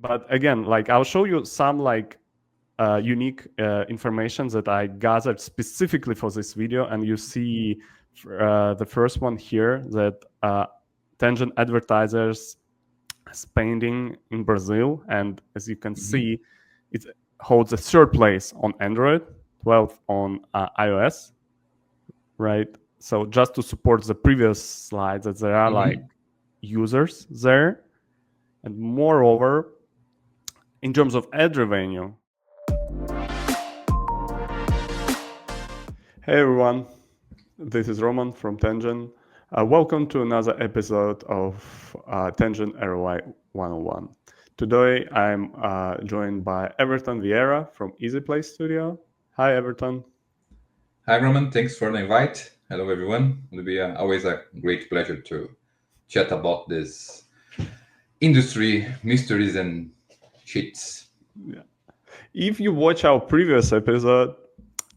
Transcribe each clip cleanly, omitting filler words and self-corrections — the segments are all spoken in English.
But again, like I'll show you some like unique information that I gathered specifically for this video, and you see the first one here that Tangent advertisers spending in Brazil, and as you can see, it holds a third place on Android, 12th on iOS, right? So just to support the previous slide that there are like users there, and moreover, in terms of ad revenue. Hey everyone, this is Roman from Tangent. Welcome to another episode of Tangent ROI 101. Today I'm joined by Everton Viera from Izyplay Studio. Hi Everton. Hi Roman, thanks for the invite. Hello everyone. It will be always a great pleasure to chat about this industry mysteries and cheats. Yeah. If you watch our previous episode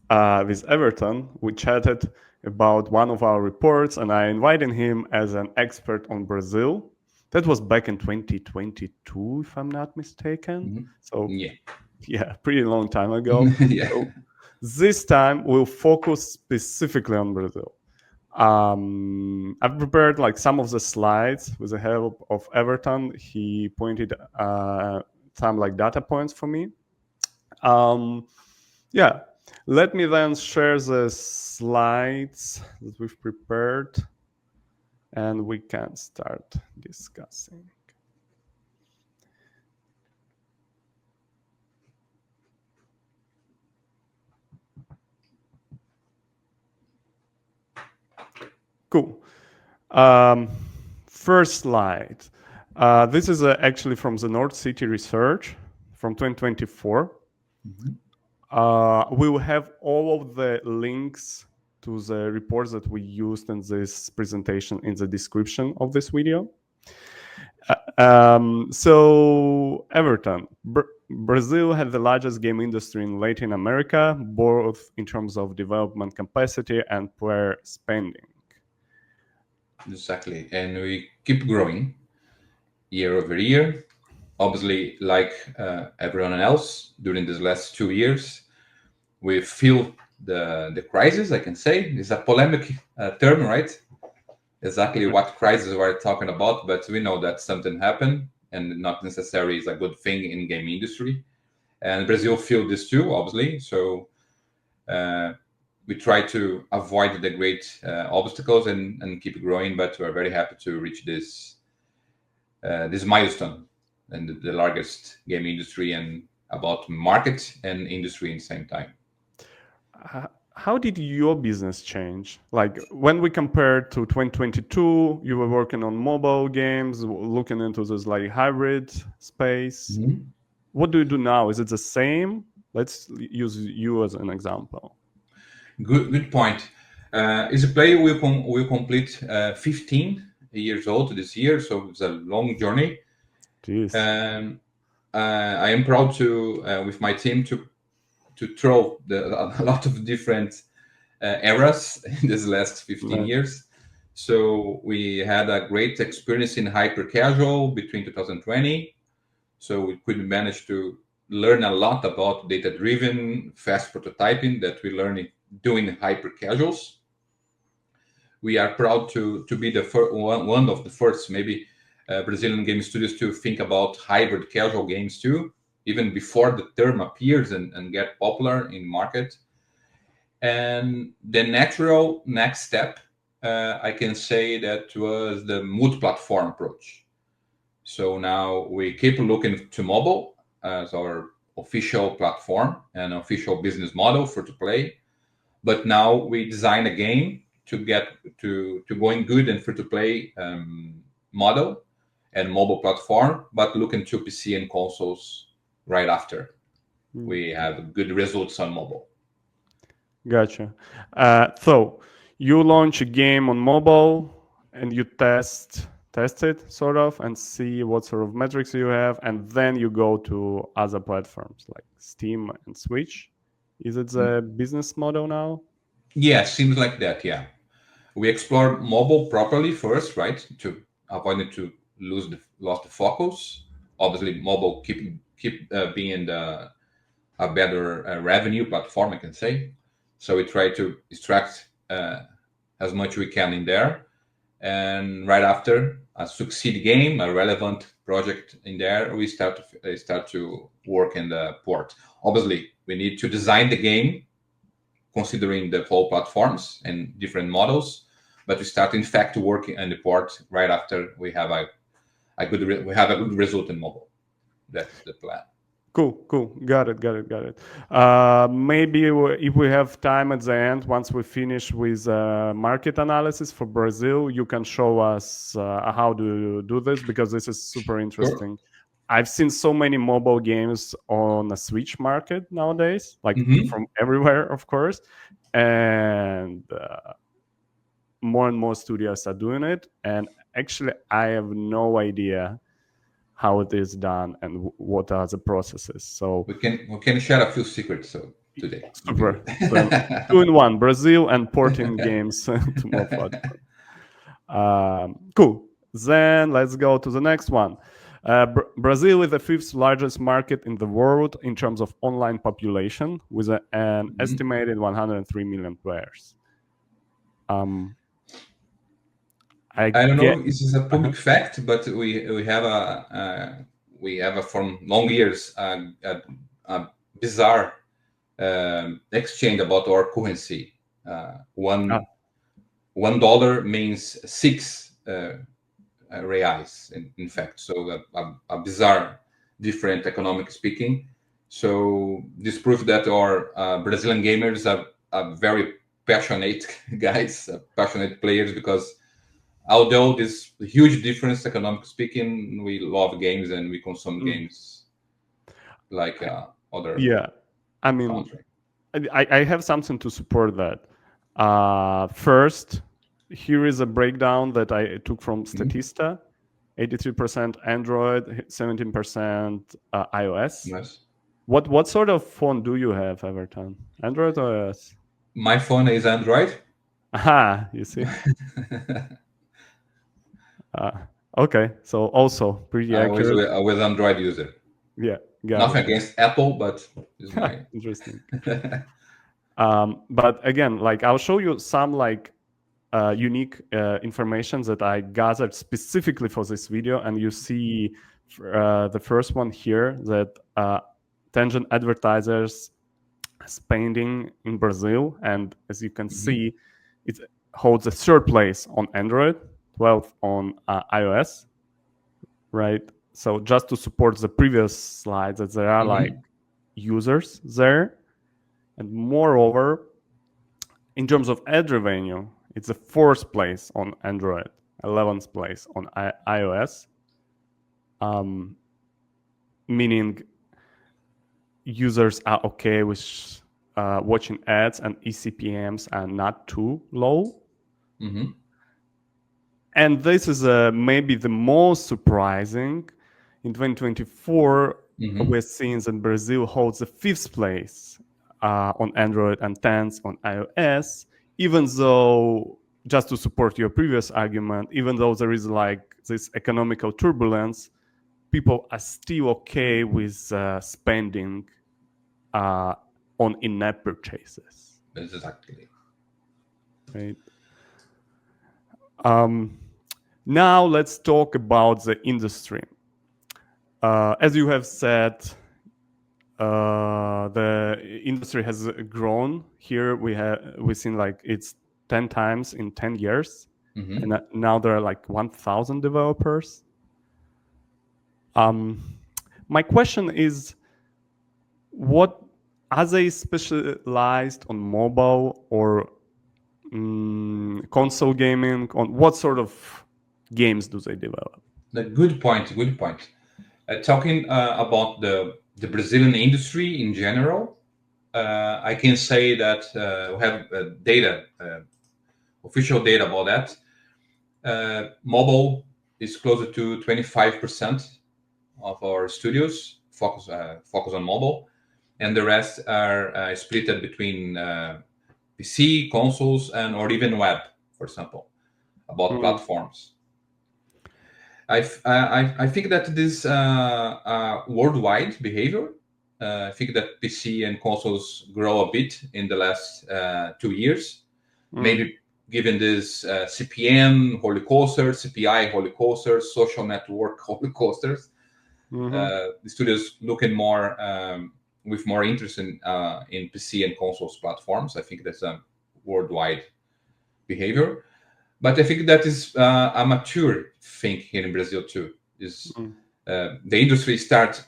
with Everton, we chatted about one of our reports, and I invited him as an expert on Brazil. That was back in 2022, if I'm not mistaken. So, yeah, pretty long time ago. Yeah. So this time we'll focus specifically on Brazil. I've prepared like some of the slides with the help of Everton. He pointed some like data points for me. Yeah, let me then share the slides that we've prepared, and we can start discussing. Cool. First slide. This is actually from the North City Research from 2024. We will have all of the links to the reports that we used in this presentation in the description of this video. So Everton, Brazil had the largest game industry in Latin America, both in terms of development capacity and player spending. Exactly, and we keep growing year over year. Obviously, like everyone else, during these last 2 years, we feel the crisis. I can say it's a polemic term, right? Exactly what crisis we're talking about, but we know that something happened, and not necessarily is a good thing in game industry. And Brazil feel this too, obviously. So we try to avoid the great obstacles and keep growing, but we're very happy to reach this milestone and the largest game industry and about market and industry in the same time. How did your business change? Like when we compare to 2022, you were working on mobile games, looking into this like hybrid space. What do you do now? Is it the same? Let's use you as an example. Good point. Izyplay will complete 15 years old this year, so it's a long journey. Jeez. I am proud to with my team to throw a lot of different eras in these last 15 years. So we had a great experience in hyper casual between 2020. So we could manage to learn a lot about data driven fast prototyping that we learned doing hyper casuals. We are proud to be the one of the first maybe Brazilian game studios to think about hybrid casual games too, even before the term appears and get popular in market. And the natural next step, I can say that was the multi-platform approach. So now we keep looking to mobile as our official platform and official business model for to play. But now we design a game to get to going good and free to play model and mobile platform, but looking to PC and consoles right after. We have good results on mobile. Gotcha. So you launch a game on mobile and you test it sort of and see what sort of metrics you have, and then you go to other platforms like Steam and Switch. Is it the business model now? Yeah, seems like that. Yeah, we explore mobile properly first, right, to avoid it to lose the focus obviously mobile keep being a better revenue platform, I can say. So we try to extract as much we can in there, and right after a succeed game, a relevant project in there, we start to work in the port. Obviously, we need to design the game considering the whole platforms and different models, but we start in fact working on the port right after we have a good result in mobile. That's the plan. Cool. Got it. Maybe if we have time at the end, once we finish with market analysis for Brazil, you can show us how do you do this, because this is super Sure. interesting. I've seen so many mobile games on the Switch market nowadays, like Hmm. from everywhere, of course, and more and more studios are doing it. And actually, I have no idea how it is done and what are the processes. So We can share a few secrets so today. Would be super. So two in one, Brazil and porting games to more platforms. Cool. Then let's go to the next one. Brazil is the fifth largest market in the world in terms of online population, with an Mhm. estimated 103 million players. Um, I I don't know get. if this is a Uh-huh. public fact, but we have a from long years a bizarre exchange about our currency. One Ah, $1 means six reais, in fact. So a bizarre, different economic speaking. So this proves that our Brazilian gamers are very passionate guys, passionate players, because although this huge difference economic speaking, we love games and we consume mm, games like other yeah. I mean, country. I have something to support that. First, here is a breakdown that I took from Mhm. Statista: 83% Android, 17% iOS. Yes. What sort of phone do you have, Everton? Android or iOS? My phone is Android. Aha, you see. Uh, okay, so also pretty I was accurate. with Android user. Yeah, got Nothing it. against Apple, but this is my. Interesting. But again, like I'll show you some like unique information that I gathered specifically for this video, and you see the first one here, that tangent advertisers spending in Brazil, and as you can Mhm. see, it holds a third place on Android, 12th on iOS, right? So just to support the previous slides, that there are like Mhm. users there, and moreover, in terms of ad revenue, it's the fourth place on Android, 11th place on iOS, um, meaning users are okay with watching ads, and eCPMs are not too low. Mhm. And this is maybe the most surprising. In 2024, Mhm. we're seeing that Brazil holds the fifth place on Android and 10th on iOS, even though, just to support your previous argument, even though there is like this economical turbulence, people are still okay with spending uh, on in-app purchases, Exactly. right? Um, Now let's talk about the industry. As you have said, the industry has grown. Here we've seen like it's 10 times in 10 years, Mhm. and now there are like 1,000 developers. Um, my question is, what are they specialized on mobile or console gaming? On what sort of games do they develop? The good point. Good point. Talking about the Brazilian industry in general, I can say that we have data, official data about that. Mobile is closer to 25% of our studios focus on mobile, and the rest are split between PC, consoles, and or even web, for example, about Mm, platforms. I think that this worldwide behavior. I think that PC and consoles grow a bit in the last 2 years. Mm. Maybe given this CPM holy coaster, CPI holy coasters, social network holy coasters, Mm-hmm. the studios looking more with more interest in PC and consoles platforms. I think that's a worldwide behavior. But I think that is a mature thing here in Brazil too. Is Mm. the industry starts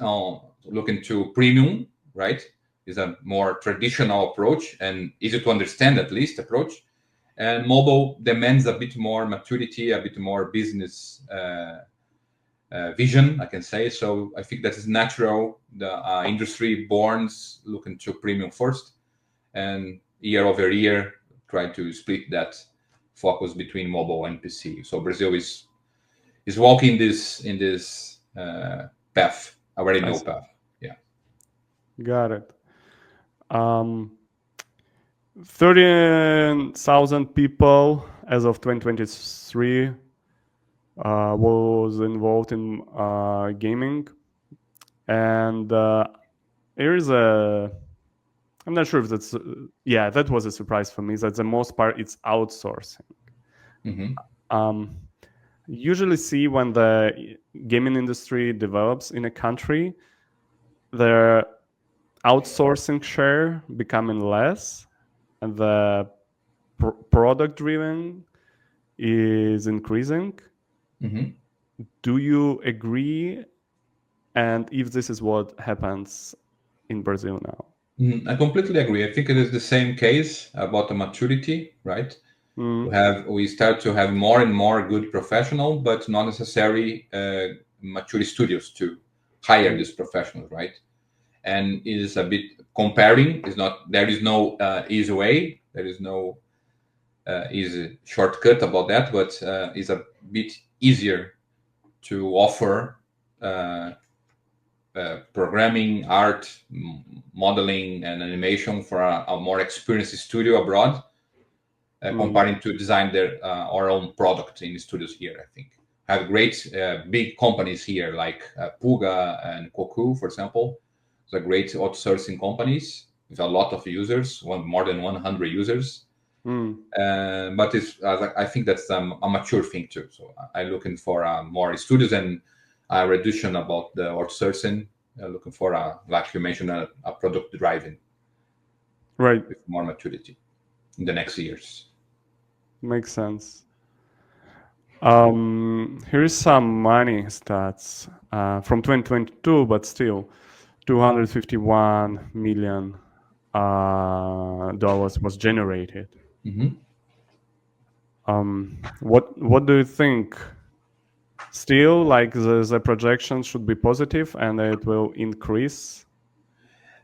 looking to premium, right? Is a more traditional approach and easy to understand at least approach. And mobile demands a bit more maturity, a bit more business vision, I can say. So I think that is natural. The industry borns looking to premium first, and year over year try to split that focus between mobile and PC. So Brazil is walking this in this path, already I know see. path. Yeah. Got it. 13,000 people as of 2023 was involved in gaming, and here is a. I'm not sure if that's. Yeah, that was a surprise for me. That the most part it's outsourcing. Hmm. Um, Usually see when the gaming industry develops in a country, the outsourcing share becoming less, and the product driven is increasing. Hmm. Do you agree? And if this is what happens in Brazil now? I completely agree. I think it is the same case about the maturity, right? Mm, We start to have more and more good professional, but not necessary mature studios to hire mm, these professionals, right? And it is a bit comparing. Is not there is no easy way. There is no easy shortcut about that, but it's a bit easier to offer uh, programming, art, modeling, and animation for a more experienced studio abroad, mm, comparing to design our own product in studios here. I think have great big companies here like Puga and Koku, for example. They're great outsourcing companies with a lot of users, more than 100 users. mm. But it's I think that's a mature thing too. So I'm looking for more studios and a reduction about the outsourcing. Looking for like you mentioned, a product driving Right, with more maturity in the next years. makes sense. Here's some money stats from 2022, but still 251 million dollars was generated. Hmm. What do you think? Still, like the projections should be positive and it will increase.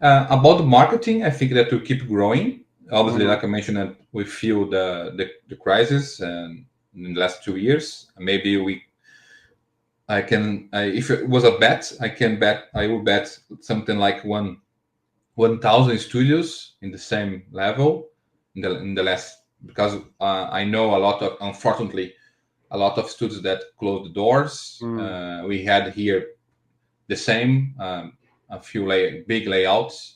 About the marketing, I think that will keep growing. Obviously, Mm, like I mentioned, that we feel the crisis in the last 2 years. Maybe if it was a bet, I will bet something like 1,000 studios in the same level in the last, because I know a lot of, unfortunately, a lot of studios that closed the doors. mm, We had here the same, a few big layoffs.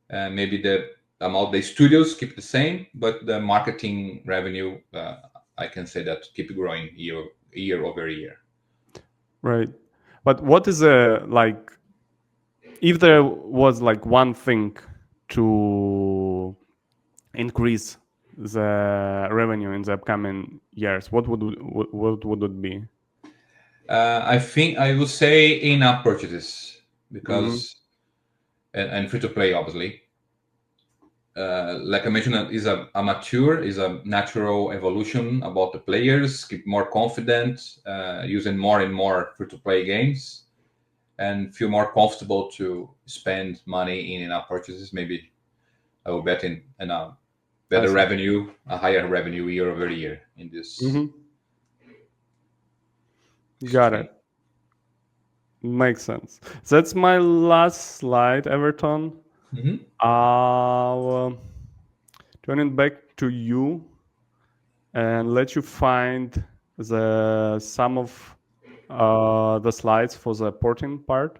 Maybe the amount the studios keep the same, but the marketing revenue, I can say that keep growing year over year. right. But what is a like if there was like one thing to increase the revenue in the upcoming years, what would it be? I think I would say in-app purchases Mm, because and free to play, obviously. Like I mentioned, is a natural evolution about the players, keep more confident, using more and more free to play games, and feel more comfortable to spend money in-app purchases. Maybe I will bet in a I better see. revenue, a higher revenue year over year in this Hmm. Got it. thing. Makes sense. That's my last slide, Everton. Hmm. I'll turn it back to you and let you find some of the slides for the porting part.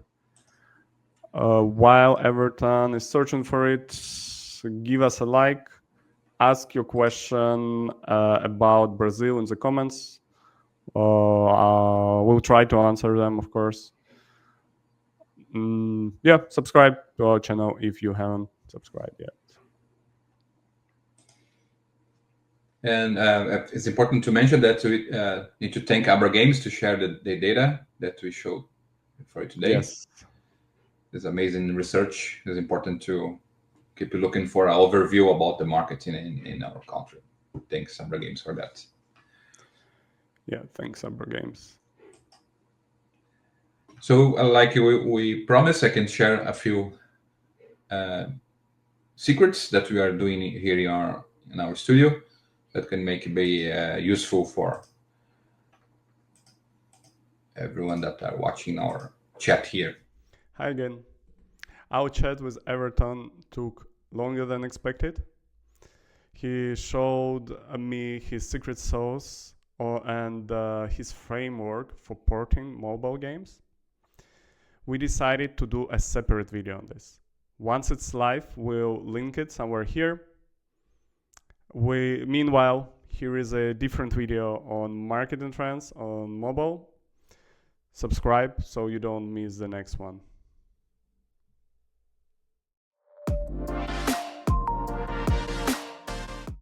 While Everton is searching for it, give us a like, ask your question about Brazil in the comments. We'll try to answer them, of course. Yeah, subscribe to our channel if you haven't subscribed yet. And it's important to mention that we need to thank Abra Games to share the data that we showed for you today. Yes. This amazing research. It's important to keep looking for an overview about the marketing in our country. Thanks, Abra Games, for that. Yeah, thanks, Abra Games. So, like we promised, I can share a few secrets that we are doing here in our studio that can make it be useful for everyone that are watching our chat here. Hi again. Our chat with Everton took longer than expected. He showed me his secret sauce and his framework for porting mobile games. We decided to do a separate video on this. Once it's live, we'll link it somewhere here. Meanwhile, here is a different video on marketing trends on mobile. Subscribe so you don't miss the next one.